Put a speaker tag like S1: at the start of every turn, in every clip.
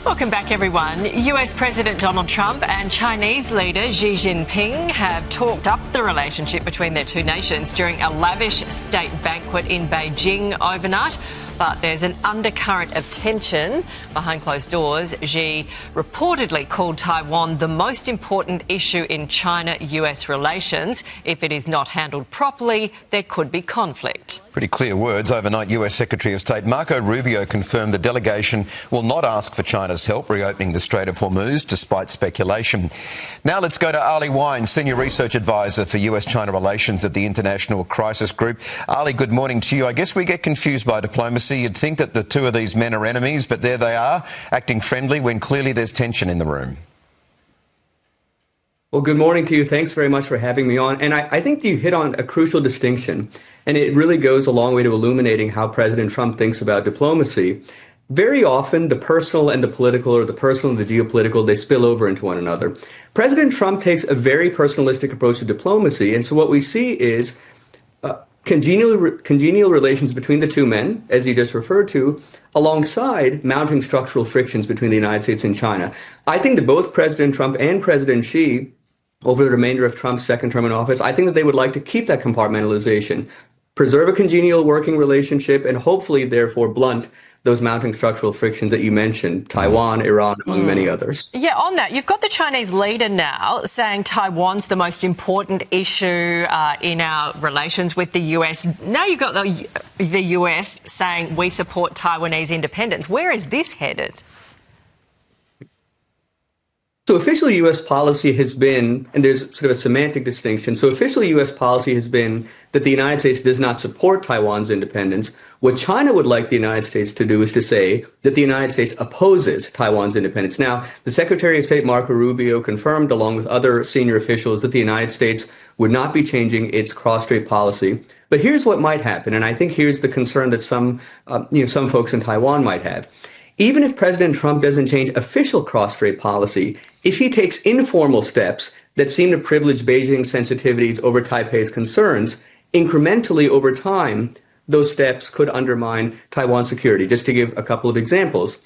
S1: Welcome back, everyone. US President Donald Trump and Chinese leader Xi Jinping have talked up the relationship between their two nations during a lavish state banquet in Beijing overnight. But there's an undercurrent of tension behind closed doors. Xi reportedly called Taiwan the most important issue in China-US relations. If it is not handled properly, there could be conflict.
S2: Pretty clear words. Overnight, US Secretary of State Marco Rubio confirmed the delegation will not ask for China's help reopening the Strait of Hormuz, despite speculation. Now let's go to Ali Wine, Senior Research Advisor for US China Relations at the International Crisis Group. Ali, good morning to you. I guess we get confused by diplomacy. You'd think that the two of these men are enemies, but there they are, acting friendly when clearly there's tension in the room.
S3: Well, good morning to you. Thanks very much for having me on. And I think you hit on a crucial distinction, and it really goes a long way to illuminating how President Trump thinks about diplomacy. Very often, the personal and the political, or the personal and the geopolitical, they spill over into one another. President Trump takes a very personalistic approach to diplomacy, and so what we see is congenial relations between the two men, as you just referred to, alongside mounting structural frictions between the United States and China. I think that both President Trump and President Xi, over the remainder of Trump's second term in office, I think that they would like to keep that compartmentalization, preserve a congenial working relationship, and hopefully, therefore, blunt those mounting structural frictions that you mentioned, Taiwan, Iran, among many others.
S1: Yeah, on that, you've got the Chinese leader now saying Taiwan's the most important issue in our relations with the US. Now you've got the US saying we support Taiwanese independence. Where is this headed?
S3: So official U.S. policy has been, and there's sort of a semantic distinction, so official U.S. policy has been that the United States does not support Taiwan's independence. What China would like the United States to do is to say that the United States opposes Taiwan's independence. Now, the Secretary of State Marco Rubio confirmed, along with other senior officials, that the United States would not be changing its cross-strait policy. But here's what might happen, and I think here's the concern that some folks in Taiwan might have. Even if President Trump doesn't change official cross-strait policy, if he takes informal steps that seem to privilege Beijing's sensitivities over Taipei's concerns, incrementally over time, those steps could undermine Taiwan's security. Just to give a couple of examples,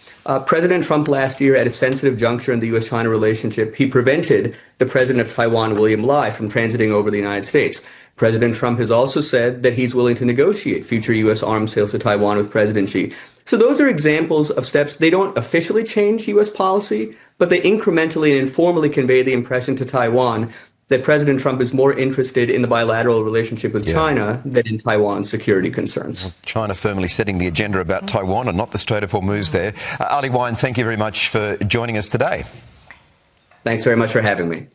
S3: President Trump last year, at a sensitive juncture in the U.S.-China relationship, he prevented the president of Taiwan, William Lai, from transiting over the United States. President Trump has also said that he's willing to negotiate future U.S. arms sales to Taiwan with President Xi. So those are examples of steps. They don't officially change U.S. policy, but they incrementally and informally convey the impression to Taiwan that President Trump is more interested in the bilateral relationship with China than in Taiwan's security concerns.
S2: Well, China firmly setting the agenda about Taiwan and not the Strait of Hormuz there. Ali Wine, thank you very much for joining us today.
S3: Thanks very much for having me.